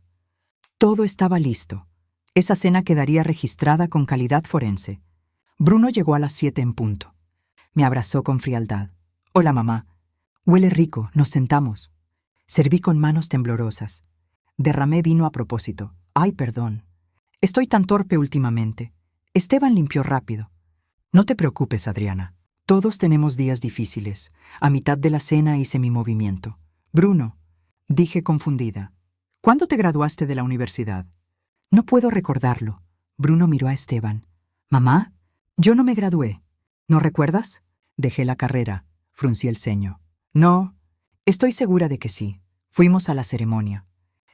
Todo estaba listo. Esa cena quedaría registrada con calidad forense. Bruno llegó a las 7 en punto. Me abrazó con frialdad. «Hola, mamá. Huele rico, nos sentamos. Serví con manos temblorosas. Derramé vino a propósito. Ay, perdón. Estoy tan torpe últimamente. Esteban limpió rápido. No te preocupes, Adriana. Todos tenemos días difíciles. A mitad de la cena hice mi movimiento. Bruno, dije confundida. ¿Cuándo te graduaste de la universidad? No puedo recordarlo. Bruno miró a Esteban. ¿Mamá? Yo no me gradué. ¿No recuerdas? Dejé la carrera. Fruncí el ceño. No, estoy segura de que sí. Fuimos a la ceremonia.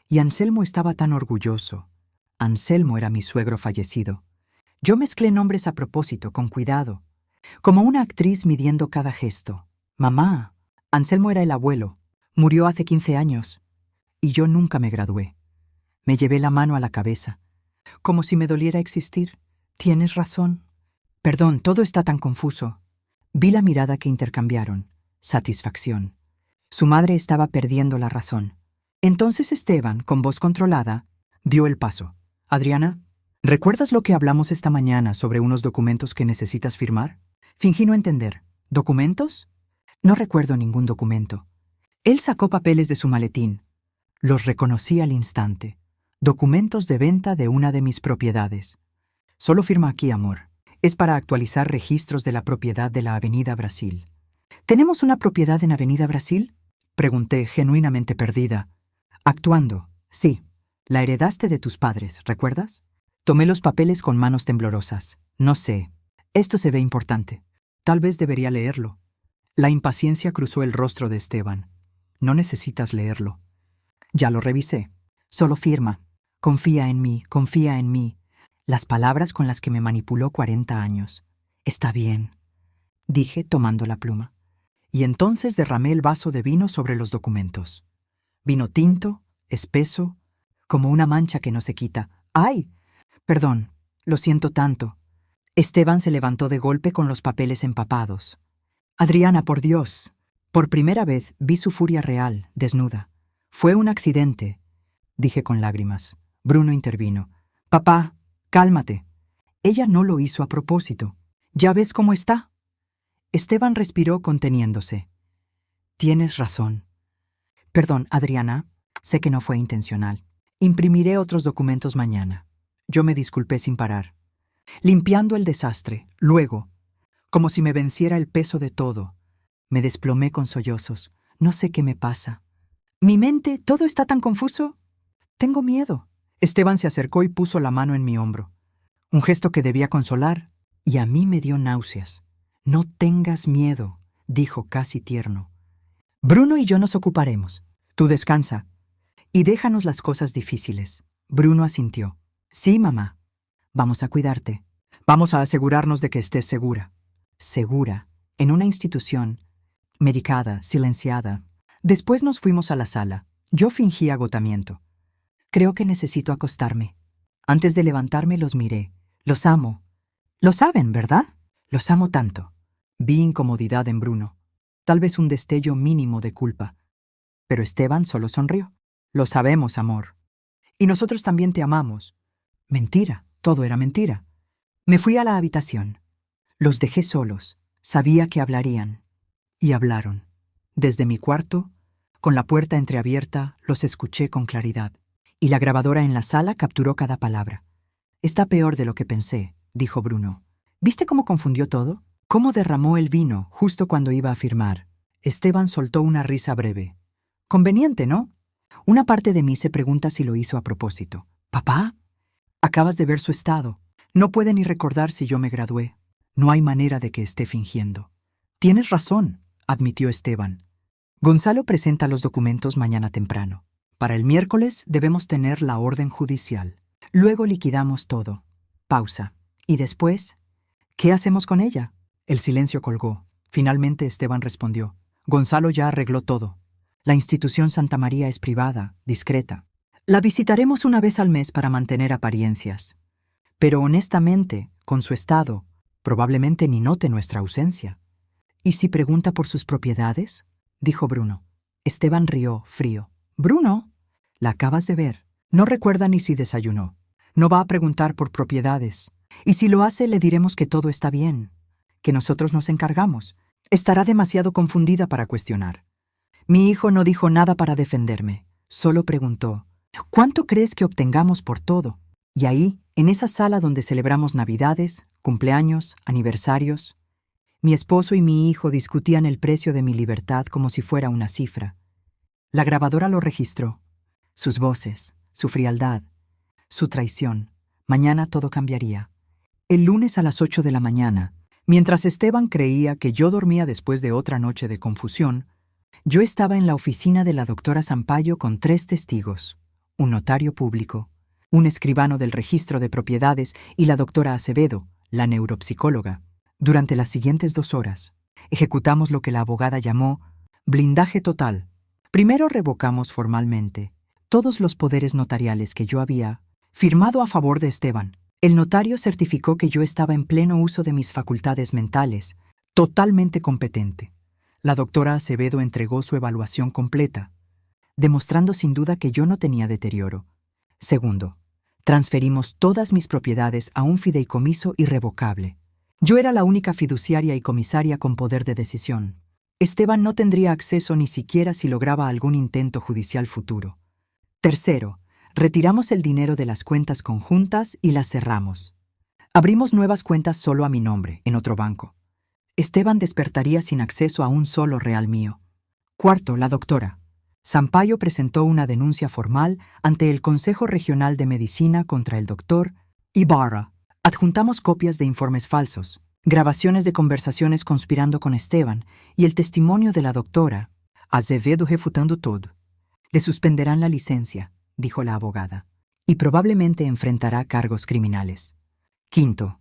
Y Anselmo estaba tan orgulloso. Anselmo era mi suegro fallecido. Yo mezclé nombres a propósito, con cuidado, como una actriz midiendo cada gesto. Mamá, Anselmo era el abuelo. Murió hace 15 años. Y yo nunca me gradué. Me llevé la mano a la cabeza, como si me doliera existir. Tienes razón. Perdón, todo está tan confuso. Vi la mirada que intercambiaron. Satisfacción. Su madre estaba perdiendo la razón. Entonces Esteban, con voz controlada, dio el paso. Adriana, ¿recuerdas lo que hablamos esta mañana sobre unos documentos que necesitas firmar? Fingí no entender. ¿Documentos? No recuerdo ningún documento. Él sacó papeles de su maletín. Los reconocí al instante. Documentos de venta de una de mis propiedades. Solo firma aquí, amor. Es para actualizar registros de la propiedad de la Avenida Brasil. ¿Tenemos una propiedad en Avenida Brasil? Pregunté, genuinamente perdida. Actuando, sí. La heredaste de tus padres, ¿recuerdas? Tomé los papeles con manos temblorosas. No sé. Esto se ve importante. Tal vez debería leerlo. La impaciencia cruzó el rostro de Esteban. No necesitas leerlo. Ya lo revisé. Solo firma. Confía en mí, confía en mí. Las palabras con las que me manipuló 40 años. Está bien, dije tomando la pluma. Y entonces derramé el vaso de vino sobre los documentos. Vino tinto, espeso, como una mancha que no se quita. ¡Ay! Perdón, lo siento tanto. Esteban se levantó de golpe con los papeles empapados. Adriana, por Dios. Por primera vez vi su furia real, desnuda. Fue un accidente, dije con lágrimas. Bruno intervino. Papá, cálmate. Ella no lo hizo a propósito. ¿Ya ves cómo está? Esteban respiró conteniéndose. Tienes razón. Perdón, Adriana, sé que no fue intencional. Imprimiré otros documentos mañana. Yo me disculpé sin parar. Limpiando el desastre, luego, como si me venciera el peso de todo, me desplomé con sollozos. No sé qué me pasa. Mi mente, todo está tan confuso. Tengo miedo. Esteban se acercó y puso la mano en mi hombro. Un gesto que debía consolar, y a mí me dio náuseas. No tengas miedo, dijo casi tierno. Bruno y yo nos ocuparemos. Tú descansa. Y déjanos las cosas difíciles. Bruno asintió. Sí, mamá. Vamos a cuidarte. Vamos a asegurarnos de que estés segura. Segura, en una institución, medicada, silenciada. Después nos fuimos a la sala. Yo fingí agotamiento. Creo que necesito acostarme. Antes de levantarme los miré. Los amo. Lo saben, ¿verdad? Los amo tanto. Vi incomodidad en Bruno. Tal vez un destello mínimo de culpa. Pero Esteban solo sonrió. Lo sabemos, amor. Y nosotros también te amamos. Mentira, todo era mentira. Me fui a la habitación. Los dejé solos. Sabía que hablarían. Y hablaron. Desde mi cuarto, con la puerta entreabierta, los escuché con claridad. Y la grabadora en la sala capturó cada palabra. Está peor de lo que pensé, dijo Bruno. ¿Viste cómo confundió todo? ¿Cómo derramó el vino justo cuando iba a firmar? Esteban soltó una risa breve. Conveniente, ¿no? Una parte de mí se pregunta si lo hizo a propósito. ¿Papá? Acabas de ver su estado. No puede ni recordar si yo me gradué. No hay manera de que esté fingiendo. Tienes razón, admitió Esteban. Gonzalo presenta los documentos mañana temprano. Para el miércoles debemos tener la orden judicial. Luego liquidamos todo. Pausa. ¿Y después? ¿Qué hacemos con ella? El silencio colgó. Finalmente Esteban respondió. Gonzalo ya arregló todo. La institución Santa María es privada, discreta. La visitaremos una vez al mes para mantener apariencias. Pero honestamente, con su estado, probablemente ni note nuestra ausencia. ¿Y si pregunta por sus propiedades? Dijo Bruno. Esteban rió, frío. ¿Bruno? La acabas de ver. No recuerda ni si desayunó. No va a preguntar por propiedades. Y si lo hace, le diremos que todo está bien, que nosotros nos encargamos. Estará demasiado confundida para cuestionar. Mi hijo no dijo nada para defenderme, solo preguntó, ¿cuánto crees que obtengamos por todo? Y ahí, en esa sala donde celebramos Navidades, cumpleaños, aniversarios, mi esposo y mi hijo discutían el precio de mi libertad como si fuera una cifra. La grabadora lo registró. Sus voces, su frialdad, su traición. Mañana todo cambiaría. El lunes a las 8 de la mañana, mientras Esteban creía que yo dormía después de otra noche de confusión, yo estaba en la oficina de la doctora Sampaio con 3 testigos, un notario público, un escribano del registro de propiedades y la doctora Acevedo, la neuropsicóloga. Durante las siguientes 2 horas, ejecutamos lo que la abogada llamó blindaje total. Primero revocamos formalmente todos los poderes notariales que yo había firmado a favor de Esteban. El notario certificó que yo estaba en pleno uso de mis facultades mentales, totalmente competente. La doctora Acevedo entregó su evaluación completa, demostrando sin duda que yo no tenía deterioro. Segundo, transferimos todas mis propiedades a un fideicomiso irrevocable. Yo era la única fiduciaria y comisaria con poder de decisión. Esteban no tendría acceso ni siquiera si lograba algún intento judicial futuro. Tercero, retiramos el dinero de las cuentas conjuntas y las cerramos. Abrimos nuevas cuentas solo a mi nombre, en otro banco. Esteban despertaría sin acceso a un solo real mío. Cuarto, la doctora Sampaio presentó una denuncia formal ante el Consejo Regional de Medicina contra el doctor Ibarra. Adjuntamos copias de informes falsos, grabaciones de conversaciones conspirando con Esteban y el testimonio de la doctora Azevedo refutando todo. Le suspenderán la licencia, dijo la abogada, y probablemente enfrentará cargos criminales. Quinto,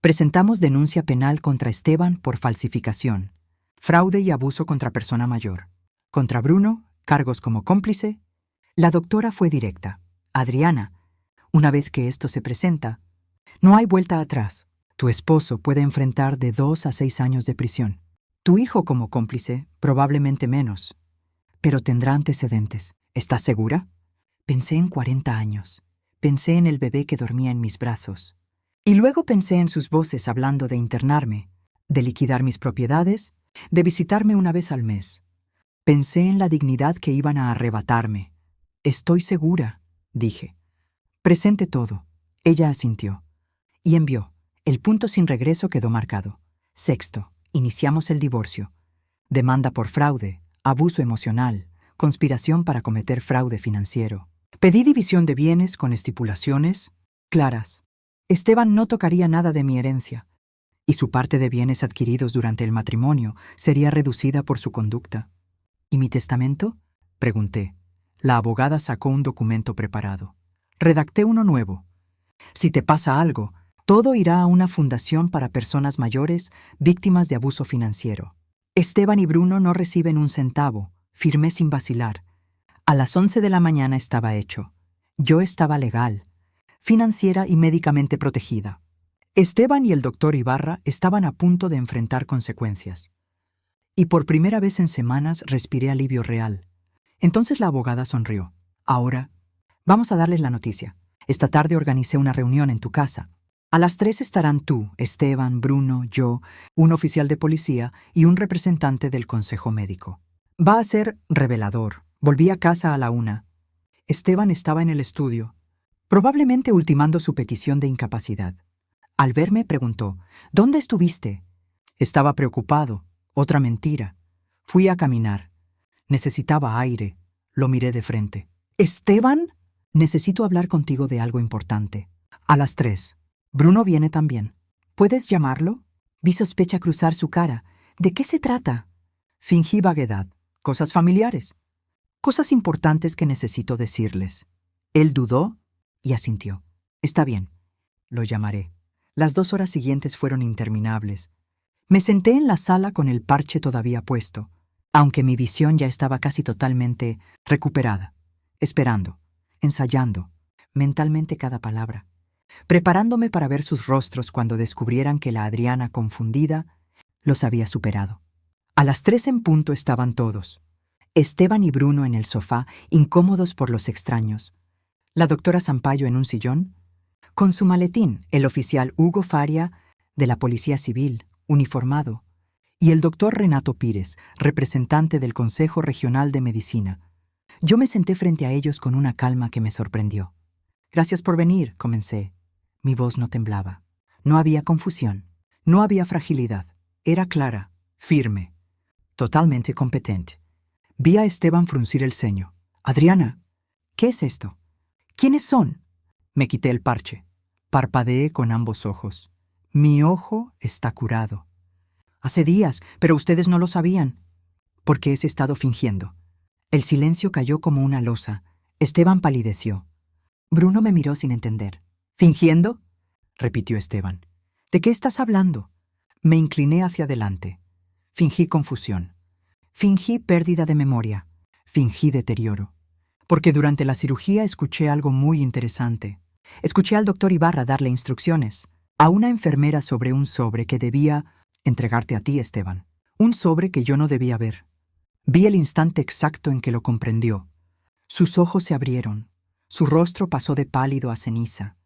presentamos denuncia penal contra Esteban por falsificación, fraude y abuso contra persona mayor. Contra Bruno, cargos como cómplice. La doctora fue directa. Adriana, una vez que esto se presenta, no hay vuelta atrás. Tu esposo puede enfrentar de 2 a 6 años de prisión. Tu hijo como cómplice, probablemente menos. Pero tendrá antecedentes. ¿Estás segura? Pensé en 40 años. Pensé en el bebé que dormía en mis brazos. Y luego pensé en sus voces hablando de internarme, de liquidar mis propiedades, de visitarme una vez al mes. Pensé en la dignidad que iban a arrebatarme. Estoy segura, dije. Presente todo. Ella asintió. Y envió. El punto sin regreso quedó marcado. Sexto, iniciamos el divorcio. Demanda por fraude, abuso emocional, conspiración para cometer fraude financiero. Pedí división de bienes con estipulaciones claras. Esteban no tocaría nada de mi herencia, y su parte de bienes adquiridos durante el matrimonio sería reducida por su conducta. ¿Y mi testamento? Pregunté. La abogada sacó un documento preparado. Redacté uno nuevo. Si te pasa algo, todo irá a una fundación para personas mayores víctimas de abuso financiero. Esteban y Bruno no reciben un centavo. Firmé sin vacilar. A las 11 de la mañana estaba hecho. Yo estaba legal, financiera y médicamente protegida. Esteban y el doctor Ibarra estaban a punto de enfrentar consecuencias. Y por primera vez en semanas respiré alivio real. Entonces la abogada sonrió. Ahora, vamos a darles la noticia. Esta tarde organicé una reunión en tu casa. A las 3 estarán tú, Esteban, Bruno, yo, un oficial de policía y un representante del consejo médico. Va a ser revelador. Volví a casa a la 1. Esteban estaba en el estudio, probablemente ultimando su petición de incapacidad. Al verme preguntó, ¿dónde estuviste? Estaba preocupado. Otra mentira. Fui a caminar. Necesitaba aire. Lo miré de frente. ¿Esteban? Necesito hablar contigo de algo importante. A las 3. Bruno viene también. ¿Puedes llamarlo? Vi sospecha cruzar su cara. ¿De qué se trata? Fingí vaguedad. Cosas familiares. Cosas importantes que necesito decirles. Él dudó y asintió. Está bien. Lo llamaré. Las 2 horas siguientes fueron interminables. Me senté en la sala con el parche todavía puesto, aunque mi visión ya estaba casi totalmente recuperada, esperando, ensayando, mentalmente cada palabra, preparándome para ver sus rostros cuando descubrieran que la Adriana confundida los había superado. A las 3 en punto estaban todos, Esteban y Bruno en el sofá, incómodos por los extraños, la doctora Sampaio en un sillón, con su maletín, el oficial Hugo Faria de la Policía Civil, uniformado, y el doctor Renato Pires, representante del Consejo Regional de Medicina. Yo me senté frente a ellos con una calma que me sorprendió. «Gracias por venir», comencé. Mi voz no temblaba. No había confusión. No había fragilidad. Era clara, firme, totalmente competente. Vi a Esteban fruncir el ceño. «Adriana, ¿qué es esto? ¿Quiénes son?» Me quité el parche. Parpadeé con ambos ojos. «Mi ojo está curado». «Hace días, pero ustedes no lo sabían». «Porque he estado fingiendo». El silencio cayó como una losa. Esteban palideció. Bruno me miró sin entender. «¿Fingiendo?», repitió Esteban. «¿De qué estás hablando?». Me incliné hacia adelante. Fingí confusión. Fingí pérdida de memoria. Fingí deterioro. Porque durante la cirugía escuché algo muy interesante. Escuché al doctor Ibarra darle instrucciones a una enfermera sobre un sobre que debía entregarte a ti, Esteban. Un sobre que yo no debía ver. Vi el instante exacto en que lo comprendió. Sus ojos se abrieron. Su rostro pasó de pálido a ceniza.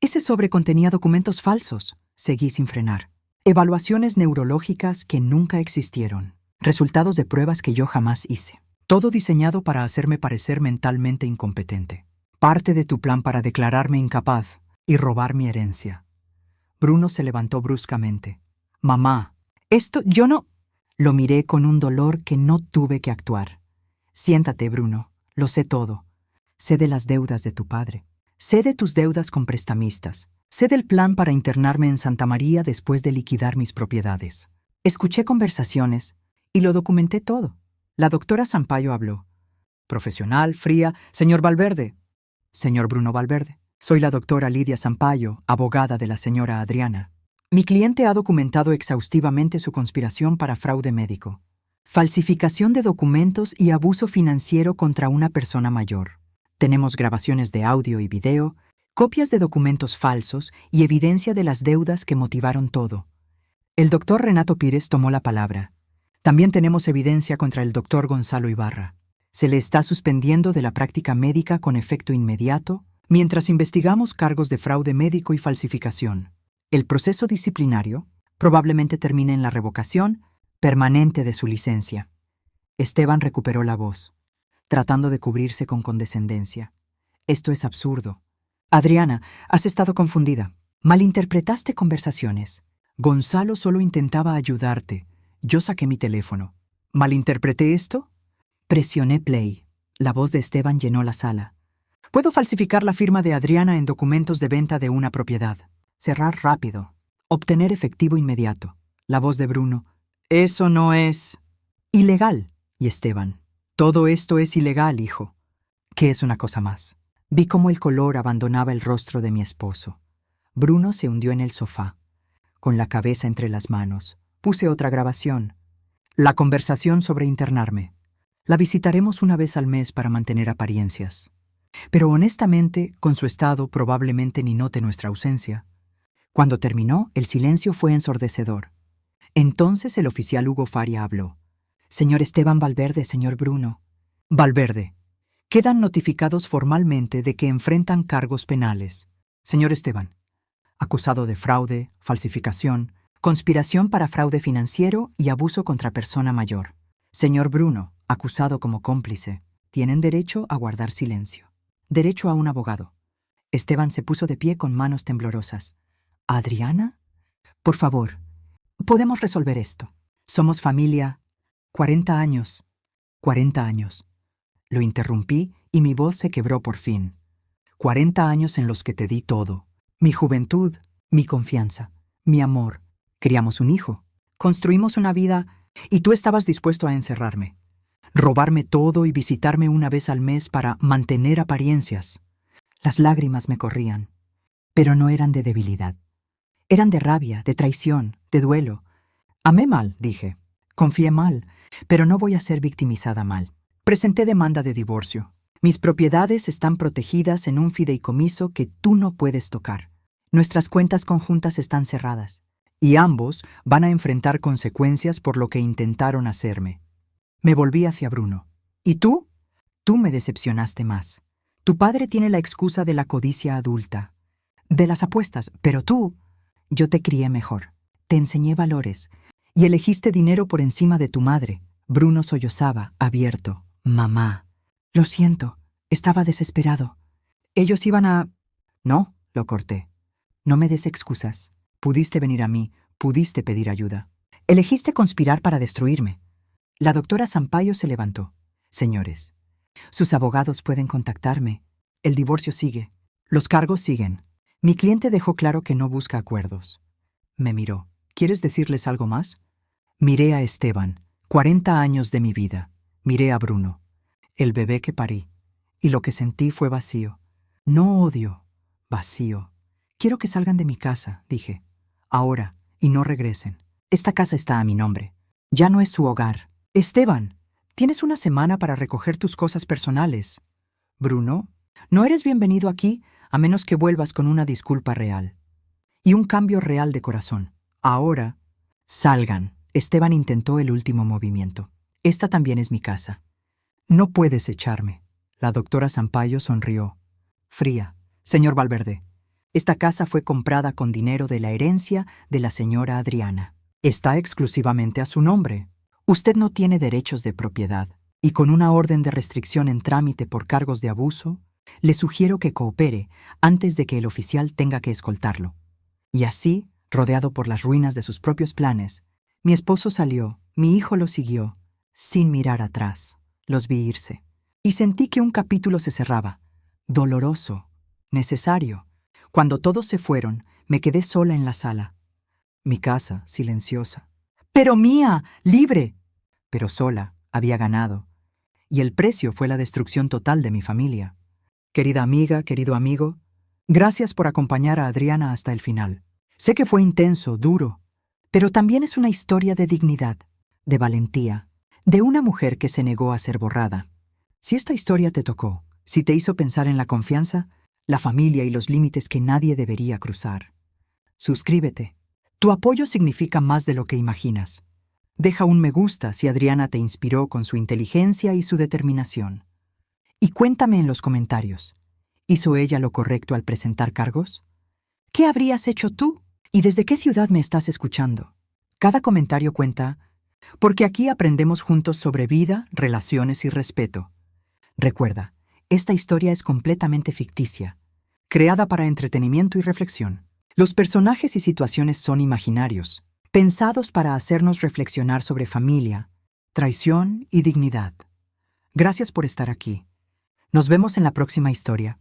Ese sobre contenía documentos falsos. Seguí sin frenar. Evaluaciones neurológicas que nunca existieron. Resultados de pruebas que yo jamás hice. Todo diseñado para hacerme parecer mentalmente incompetente. Parte de tu plan para declararme incapaz y robar mi herencia. Bruno se levantó bruscamente. «Mamá, esto yo no...». Lo miré con un dolor que no tuve que actuar. «Siéntate, Bruno. Lo sé todo. Sé de las deudas de tu padre. Sé de tus deudas con prestamistas. Sé del plan para internarme en Santa María después de liquidar mis propiedades. Escuché conversaciones y lo documenté todo». La doctora Sampaio habló. «Profesional, fría, señor Valverde». «Señor Bruno Valverde. Soy la doctora Lidia Sampaio, abogada de la señora Adriana. Mi cliente ha documentado exhaustivamente su conspiración para fraude médico, falsificación de documentos y abuso financiero contra una persona mayor. Tenemos grabaciones de audio y video, copias de documentos falsos y evidencia de las deudas que motivaron todo». El doctor Renato Pires tomó la palabra. «También tenemos evidencia contra el doctor Gonzalo Ibarra. Se le está suspendiendo de la práctica médica con efecto inmediato mientras investigamos cargos de fraude médico y falsificación. El proceso disciplinario probablemente termine en la revocación permanente de su licencia». Esteban recuperó la voz, tratando de cubrirse con condescendencia. «Esto es absurdo. Adriana, has estado confundida. Malinterpretaste conversaciones. Gonzalo solo intentaba ayudarte. Yo saqué mi teléfono. ¿Malinterpreté esto?». Presioné play. La voz de Esteban llenó la sala. «Puedo falsificar la firma de Adriana en documentos de venta de una propiedad. Cerrar rápido. Obtener efectivo inmediato». La voz de Bruno. «Eso no es...». «Ilegal». Y Esteban. «Todo esto es ilegal, hijo». ¿Qué es una cosa más? Vi cómo el color abandonaba el rostro de mi esposo. Bruno se hundió en el sofá, con la cabeza entre las manos. Puse otra grabación. La conversación sobre internarme. La visitaremos una vez al mes para mantener apariencias. Pero honestamente, con su estado probablemente ni note nuestra ausencia. Cuando terminó, el silencio fue ensordecedor. Entonces el oficial Hugo Faria habló. «Señor Esteban Valverde, señor Bruno». «Valverde, quedan notificados formalmente de que enfrentan cargos penales. Señor Esteban, acusado de fraude, falsificación, conspiración para fraude financiero y abuso contra persona mayor. Señor Bruno, acusado como cómplice. Tienen derecho a guardar silencio. Derecho a un abogado». Esteban se puso de pie con manos temblorosas. «¿Adriana? Por favor, podemos resolver esto. Somos familia. 40 años. 40 años». Lo interrumpí y mi voz se quebró por fin. 40 años en los que te di todo. Mi juventud, mi confianza, mi amor. Criamos un hijo. Construimos una vida y tú estabas dispuesto a encerrarme. Robarme todo y visitarme una vez al mes para mantener apariencias. Las lágrimas me corrían, pero no eran de debilidad. Eran de rabia, de traición, de duelo. Amé mal, dije. Confié mal, pero no voy a ser victimizada mal. Presenté demanda de divorcio. Mis propiedades están protegidas en un fideicomiso que tú no puedes tocar. Nuestras cuentas conjuntas están cerradas. Y ambos van a enfrentar consecuencias por lo que intentaron hacerme. Me volví hacia Bruno. ¿Y tú? Tú me decepcionaste más. Tu padre tiene la excusa de la codicia adulta, de las apuestas, pero tú... Yo te crié mejor, te enseñé valores, Y elegiste dinero por encima de tu madre. Bruno sollozaba, abierto. Mamá. Lo siento. Estaba desesperado. Ellos iban a... No, lo corté. No me des excusas. Pudiste venir a mí, pudiste pedir ayuda. Elegiste conspirar para destruirme. La doctora Sampaio se levantó. Señores, sus abogados pueden contactarme. El divorcio sigue. Los cargos siguen. Mi cliente dejó claro que no busca acuerdos. Me miró. ¿Quieres decirles algo más? Miré a Esteban, 40 años de mi vida. Miré a Bruno, el bebé que parí. Y lo que sentí fue vacío. No odio, vacío. Quiero que salgan de mi casa, dije. Ahora, y no regresen. Esta casa está a mi nombre. Ya no es su hogar. Esteban, tienes una semana para recoger tus cosas personales. Bruno, no eres bienvenido aquí a menos que vuelvas con una disculpa real. Y un cambio real de corazón. Ahora, salgan. Esteban intentó el último movimiento. Esta también es mi casa. No puedes echarme. La doctora Sampaio sonrió. Fría. Señor Valverde, esta casa fue comprada con dinero de la herencia de la señora Adriana. Está exclusivamente a su nombre. Usted no tiene derechos de propiedad. Y con una orden de restricción en trámite por cargos de abuso, le sugiero que coopere antes de que el oficial tenga que escoltarlo. Y así, rodeado por las ruinas de sus propios planes, mi esposo salió, mi hijo lo siguió, sin mirar atrás. Los vi irse. Y sentí que un capítulo se cerraba. Doloroso, necesario. Cuando todos se fueron, me quedé sola en la sala. Mi casa, silenciosa. ¡Pero mía! ¡Libre! Pero sola, había ganado. Y el precio fue la destrucción total de mi familia. Querida amiga, querido amigo, gracias por acompañar a Adriana hasta el final. Sé que fue intenso, duro, pero también es una historia de dignidad, de valentía, de una mujer que se negó a ser borrada. Si esta historia te tocó, si te hizo pensar en la confianza, la familia y los límites que nadie debería cruzar, suscríbete. Tu apoyo significa más de lo que imaginas. Deja un me gusta si Adriana te inspiró con su inteligencia y su determinación. Y cuéntame en los comentarios, ¿hizo ella lo correcto al presentar cargos? ¿Qué habrías hecho tú? ¿Y desde qué ciudad me estás escuchando? Cada comentario cuenta, porque aquí aprendemos juntos sobre vida, relaciones y respeto. Recuerda, esta historia es completamente ficticia, creada para entretenimiento y reflexión. Los personajes y situaciones son imaginarios, pensados para hacernos reflexionar sobre familia, traición y dignidad. Gracias por estar aquí. Nos vemos en la próxima historia.